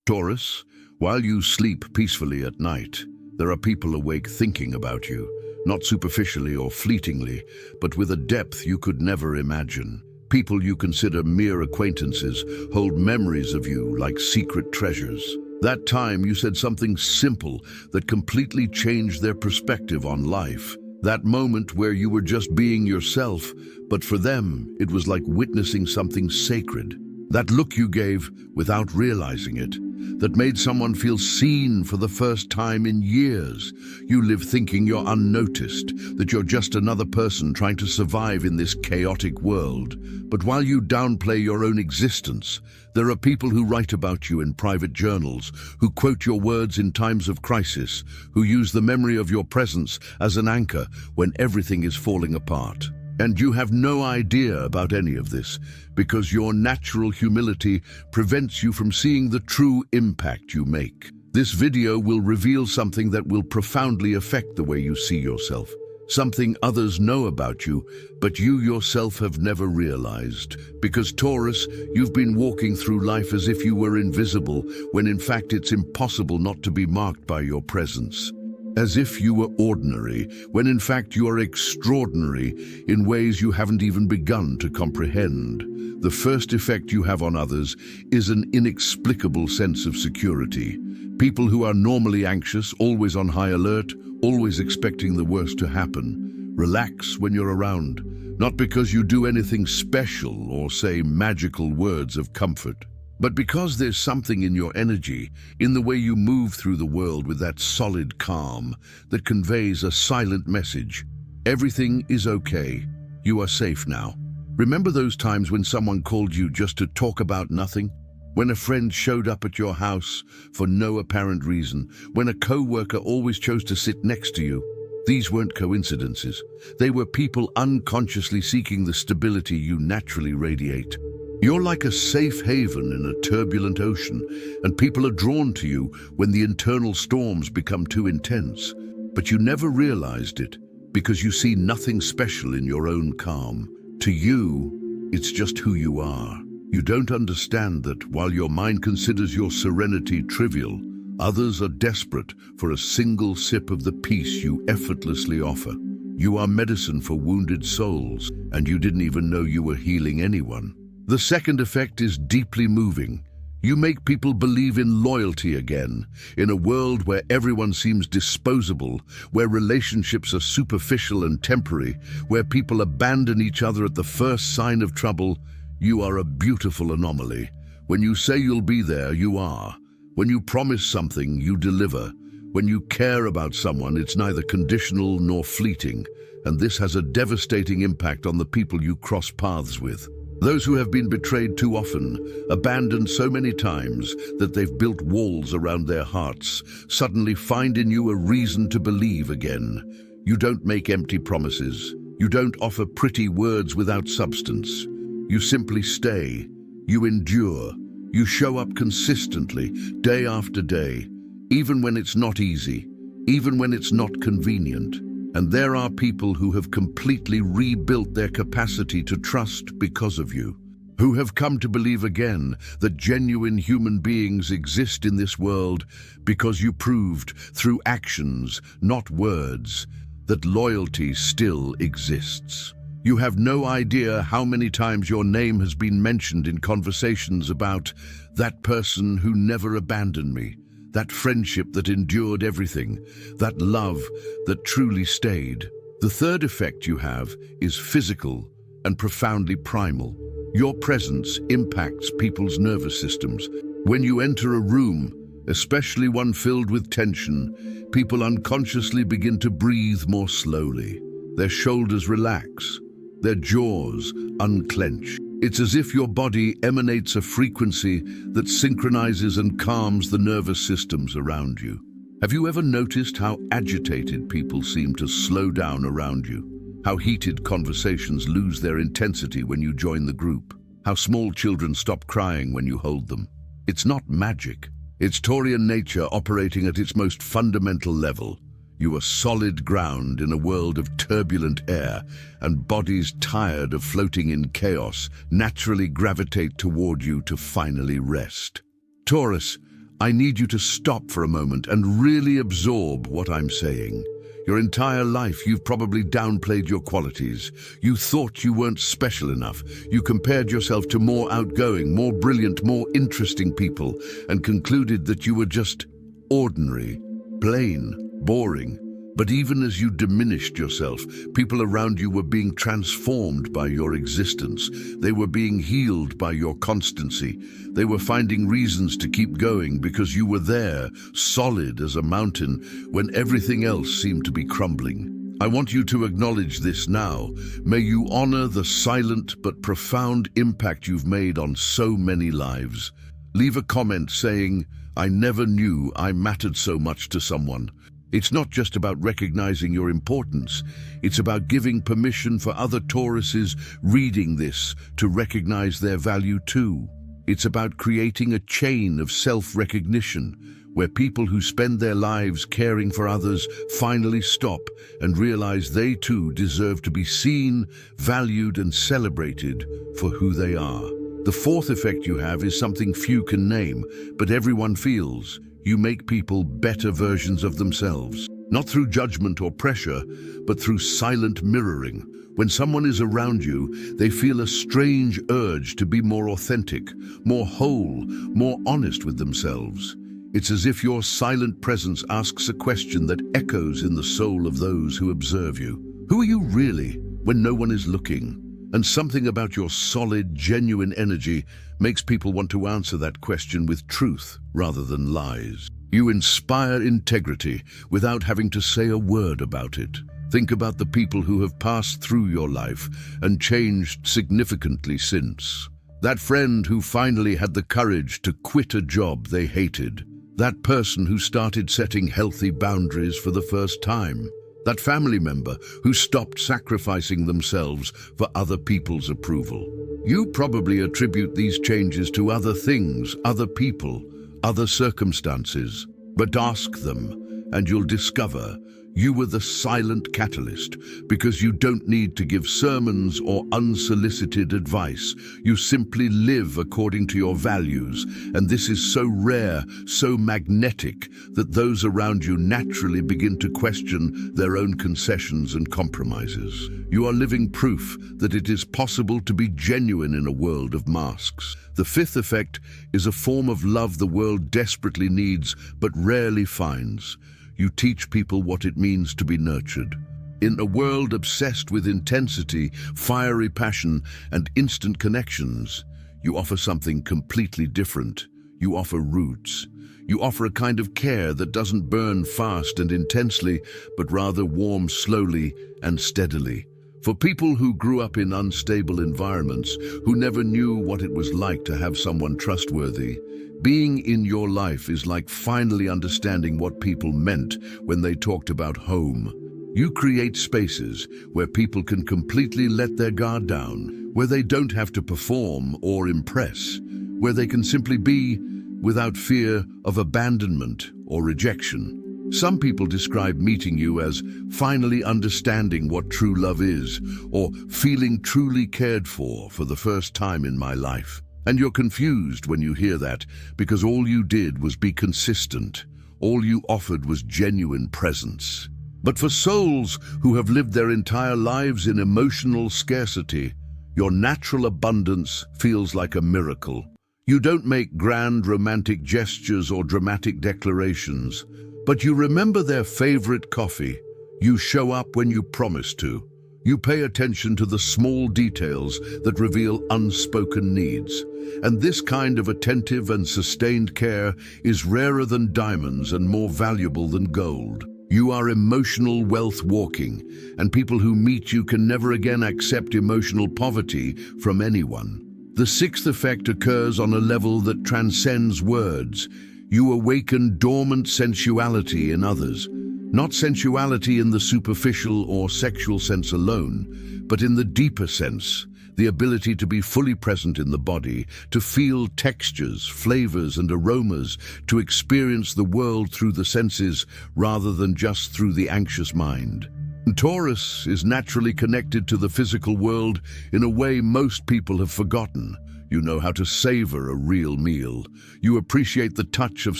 Taurus, while you sleep peacefully at night, there are people awake thinking about you, not superficially or fleetingly, but with a depth you could never imagine. People you consider mere acquaintances hold memories of you like secret treasures. That time you said something simple that completely changed their perspective on life. That moment where you were just being yourself, but for them it was like witnessing something sacred. That look you gave without realizing it, that made someone feel seen for the first time in years. You live thinking you're unnoticed, that you're just another person trying to survive in this chaotic world. But while you downplay your own existence, there are people who write about you in private journals, who quote your words in times of crisis, who use the memory of your presence as an anchor when everything is falling apart. And you have no idea about any of this, because your natural humility prevents you from seeing the true impact you make. This video will reveal something that will profoundly affect the way you see yourself, something others know about you, but you yourself have never realized. Because Taurus, you've been walking through life as if you were invisible, when in fact it's impossible not to be marked by your presence. As if you were ordinary, when in fact you are extraordinary in ways you haven't even begun to comprehend. The first effect you have on others is an inexplicable sense of security. People who are normally anxious, always on high alert, always expecting the worst to happen, relax when you're around, not because you do anything special or say magical words of comfort, but because there's something in your energy, in the way you move through the world with that solid calm that conveys a silent message. Everything is okay. You are safe now. Remember those times when someone called you just to talk about nothing? When a friend showed up at your house for no apparent reason? When a co-worker always chose to sit next to you? These weren't coincidences. They were people unconsciously seeking the stability you naturally radiate. You're like a safe haven in a turbulent ocean, and people are drawn to you when the internal storms become too intense. But you never realized it, because you see nothing special in your own calm. To you, it's just who you are. You don't understand that while your mind considers your serenity trivial, others are desperate for a single sip of the peace you effortlessly offer. You are medicine for wounded souls, and you didn't even know you were healing anyone. The second effect is deeply moving. You make people believe in loyalty again, in a world where everyone seems disposable, where relationships are superficial and temporary, where people abandon each other at the first sign of trouble. You are a beautiful anomaly. When you say you'll be there, you are. When you promise something, you deliver. When you care about someone, it's neither conditional nor fleeting, and this has a devastating impact on the people you cross paths with. Those who have been betrayed too often, abandoned so many times that they've built walls around their hearts, suddenly find in you a reason to believe again. You don't make empty promises. You don't offer pretty words without substance. You simply stay. You endure. You show up consistently, day after day, even when it's not easy, even when it's not convenient. And there are people who have completely rebuilt their capacity to trust because of you, who have come to believe again that genuine human beings exist in this world because you proved through actions, not words, that loyalty still exists. You have no idea how many times your name has been mentioned in conversations about that person who never abandoned me, that friendship that endured everything, that love that truly stayed. The third effect you have is physical and profoundly primal. Your presence impacts people's nervous systems. When you enter a room, especially one filled with tension, people unconsciously begin to breathe more slowly. Their shoulders relax, their jaws unclench. It's as if your body emanates a frequency that synchronizes and calms the nervous systems around you. Have you ever noticed how agitated people seem to slow down around you? How heated conversations lose their intensity when you join the group? How small children stop crying when you hold them? It's not magic. It's Taurian nature operating at its most fundamental level. You are solid ground in a world of turbulent air, and bodies tired of floating in chaos naturally gravitate toward you to finally rest. Taurus, I need you to stop for a moment and really absorb what I'm saying. Your entire life, you've probably downplayed your qualities. You thought you weren't special enough. You compared yourself to more outgoing, more brilliant, more interesting people and concluded that you were just ordinary, plain, boring. But even as you diminished yourself, people around you were being transformed by your existence. They were being healed by your constancy. They were finding reasons to keep going because you were there, solid as a mountain, when everything else seemed to be crumbling. I want you to acknowledge this now. May you honor the silent but profound impact you've made on so many lives. Leave a comment saying, "I never knew I mattered so much to someone." It's not just about recognizing your importance. It's about giving permission for other Tauruses reading this to recognize their value too. It's about creating a chain of self-recognition where people who spend their lives caring for others finally stop and realize they too deserve to be seen, valued, and celebrated for who they are. The fourth effect you have is something few can name, but everyone feels. You make people better versions of themselves, not through judgment or pressure, but through silent mirroring. When someone is around you, they feel a strange urge to be more authentic, more whole, more honest with themselves. It's as if your silent presence asks a question that echoes in the soul of those who observe you. Who are you really when no one is looking? And something about your solid, genuine energy makes people want to answer that question with truth rather than lies. You inspire integrity without having to say a word about it. Think about the people who have passed through your life and changed significantly since. That friend who finally had the courage to quit a job they hated. That person who started setting healthy boundaries for the first time. That family member who stopped sacrificing themselves for other people's approval. You probably attribute these changes to other things, other people, other circumstances. But ask them, and you'll discover you were the silent catalyst, because you don't need to give sermons or unsolicited advice. You simply live according to your values, and this is so rare, so magnetic, that those around you naturally begin to question their own concessions and compromises. You are living proof that it is possible to be genuine in a world of masks. The fifth effect is a form of love the world desperately needs but rarely finds. You teach people what it means to be nurtured. In a world obsessed with intensity, fiery passion, and instant connections, you offer something completely different. You offer roots. You offer a kind of care that doesn't burn fast and intensely, but rather warms slowly and steadily. For people who grew up in unstable environments, who never knew what it was like to have someone trustworthy, being in your life is like finally understanding what people meant when they talked about home. You create spaces where people can completely let their guard down, where they don't have to perform or impress, where they can simply be without fear of abandonment or rejection. Some people describe meeting you as finally understanding what true love is, or feeling truly cared for the first time in my life. And you're confused when you hear that, because all you did was be consistent. All you offered was genuine presence. But for souls who have lived their entire lives in emotional scarcity, your natural abundance feels like a miracle. You don't make grand romantic gestures or dramatic declarations, but you remember their favorite coffee. You show up when you promise to. You pay attention to the small details that reveal unspoken needs. And this kind of attentive and sustained care is rarer than diamonds and more valuable than gold. You are emotional wealth walking, and people who meet you can never again accept emotional poverty from anyone. The sixth effect occurs on a level that transcends words. You awaken dormant sensuality in others. Not sensuality in the superficial or sexual sense alone, but in the deeper sense, the ability to be fully present in the body, to feel textures, flavors, and aromas, to experience the world through the senses rather than just through the anxious mind. Taurus is naturally connected to the physical world in a way most people have forgotten. You know how to savor a real meal. You appreciate the touch of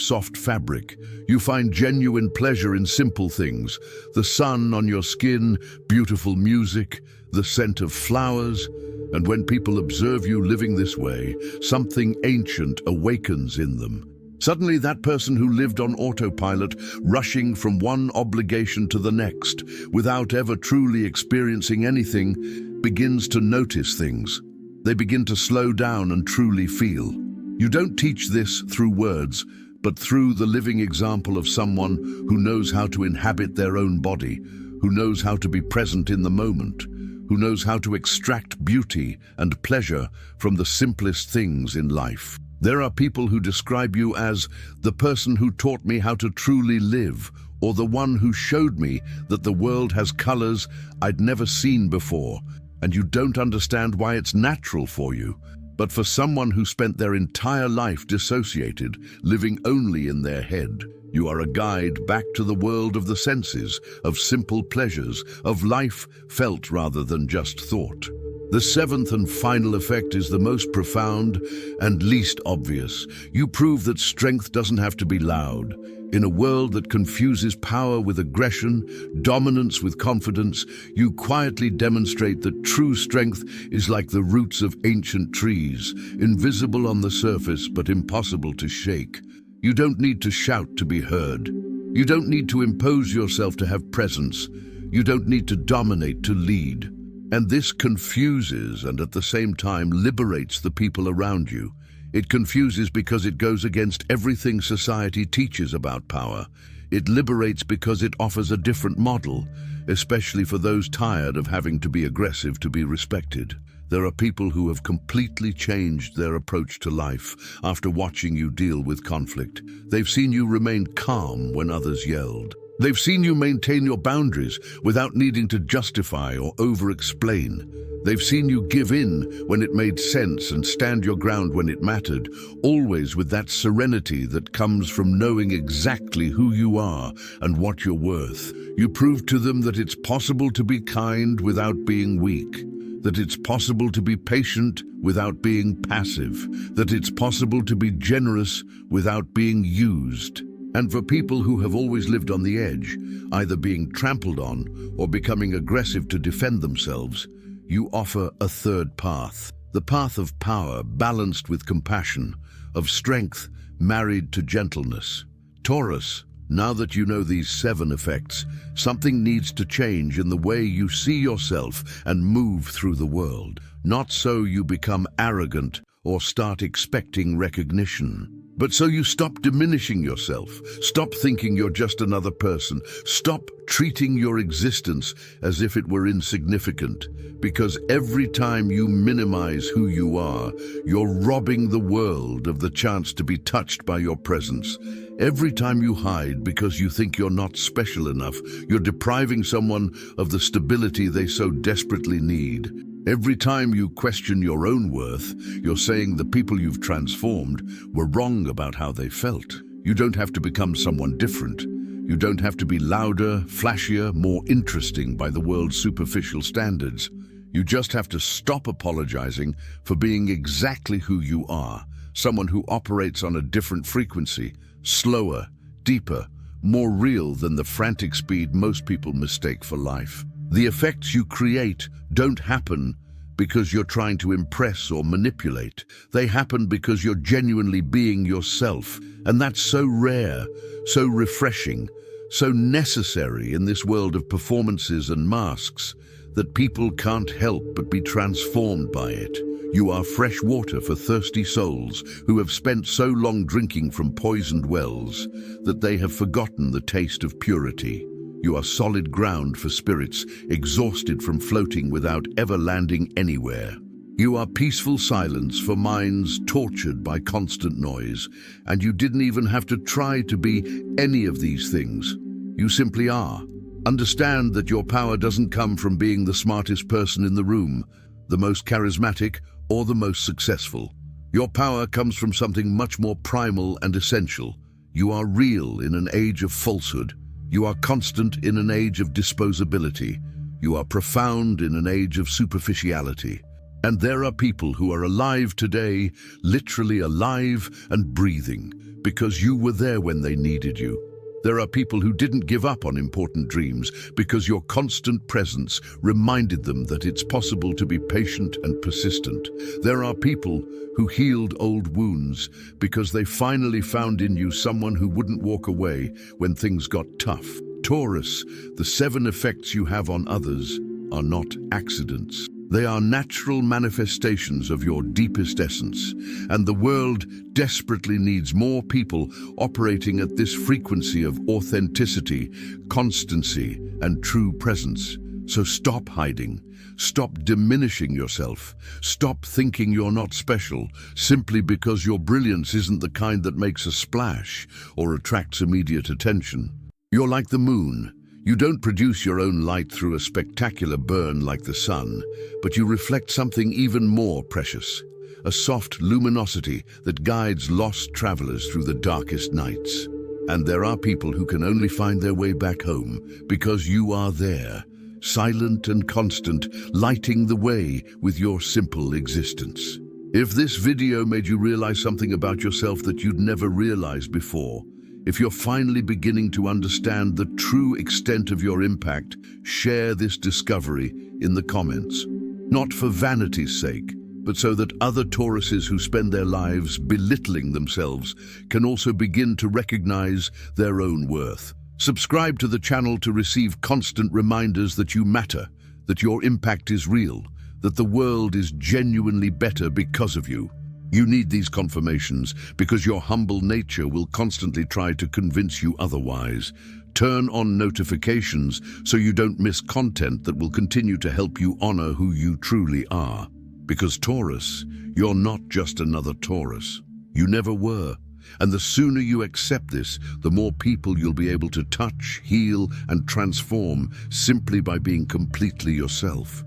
soft fabric. You find genuine pleasure in simple things. The sun on your skin, beautiful music, the scent of flowers. And when people observe you living this way, something ancient awakens in them. Suddenly, that person who lived on autopilot, rushing from one obligation to the next, without ever truly experiencing anything, begins to notice things. They begin to slow down and truly feel. You don't teach this through words, but through the living example of someone who knows how to inhabit their own body, who knows how to be present in the moment, who knows how to extract beauty and pleasure from the simplest things in life. There are people who describe you as the person who taught me how to truly live, or the one who showed me that the world has colors I'd never seen before, and you don't understand why it's natural for you. But for someone who spent their entire life dissociated, living only in their head, you are a guide back to the world of the senses, of simple pleasures, of life felt rather than just thought. The seventh and final effect is the most profound and least obvious. You prove that strength doesn't have to be loud. In a world that confuses power with aggression, dominance with confidence, you quietly demonstrate that true strength is like the roots of ancient trees, invisible on the surface but impossible to shake. You don't need to shout to be heard. You don't need to impose yourself to have presence. You don't need to dominate to lead. And this confuses and at the same time liberates the people around you. It confuses because it goes against everything society teaches about power. It liberates because it offers a different model, especially for those tired of having to be aggressive to be respected. There are people who have completely changed their approach to life after watching you deal with conflict. They've seen you remain calm when others yelled. They've seen you maintain your boundaries without needing to justify or over-explain. They've seen you give in when it made sense and stand your ground when it mattered, always with that serenity that comes from knowing exactly who you are and what you're worth. You prove to them that it's possible to be kind without being weak, that it's possible to be patient without being passive, that it's possible to be generous without being used. And for people who have always lived on the edge, either being trampled on or becoming aggressive to defend themselves, you offer a third path. The path of power balanced with compassion, of strength married to gentleness. Taurus, now that you know these 7 effects, something needs to change in the way you see yourself and move through the world. Not so you become arrogant or start expecting recognition, but so you stop diminishing yourself, stop thinking you're just another person, stop treating your existence as if it were insignificant, because every time you minimize who you are, you're robbing the world of the chance to be touched by your presence. Every time you hide because you think you're not special enough, you're depriving someone of the stability they so desperately need. Every time you question your own worth, you're saying the people you've transformed were wrong about how they felt. You don't have to become someone different. You don't have to be louder, flashier, more interesting by the world's superficial standards. You just have to stop apologizing for being exactly who you are, someone who operates on a different frequency, slower, deeper, more real than the frantic speed most people mistake for life. The effects you create don't happen because you're trying to impress or manipulate. They happen because you're genuinely being yourself. And that's so rare, so refreshing, so necessary in this world of performances and masks that people can't help but be transformed by it. You are fresh water for thirsty souls who have spent so long drinking from poisoned wells that they have forgotten the taste of purity. You are solid ground for spirits exhausted from floating without ever landing anywhere. You are peaceful silence for minds tortured by constant noise, and you didn't even have to try to be any of these things. You simply are. Understand that your power doesn't come from being the smartest person in the room, the most charismatic, or the most successful. Your power comes from something much more primal and essential. You are real in an age of falsehood. You are constant in an age of disposability. You are profound in an age of superficiality. And there are people who are alive today, literally alive and breathing, because you were there when they needed you. There are people who didn't give up on important dreams because your constant presence reminded them that it's possible to be patient and persistent. There are people who healed old wounds because they finally found in you someone who wouldn't walk away when things got tough. Taurus, the 7 effects you have on others are not accidents. They are natural manifestations of your deepest essence, and the world desperately needs more people operating at this frequency of authenticity, constancy, and true presence. So stop hiding, stop diminishing yourself, stop thinking you're not special simply because your brilliance isn't the kind that makes a splash or attracts immediate attention. You're like the moon. You don't produce your own light through a spectacular burn like the sun, but you reflect something even more precious, a soft luminosity that guides lost travelers through the darkest nights. And there are people who can only find their way back home because you are there, silent and constant, lighting the way with your simple existence. If this video made you realize something about yourself that you'd never realized before, if you're finally beginning to understand the true extent of your impact, share this discovery in the comments. Not for vanity's sake, but so that other Tauruses who spend their lives belittling themselves can also begin to recognize their own worth. Subscribe to the channel to receive constant reminders that you matter, that your impact is real, that the world is genuinely better because of you. You need these confirmations because your humble nature will constantly try to convince you otherwise. Turn on notifications so you don't miss content that will continue to help you honor who you truly are. Because Taurus, you're not just another Taurus. You never were. And the sooner you accept this, the more people you'll be able to touch, heal, and transform simply by being completely yourself.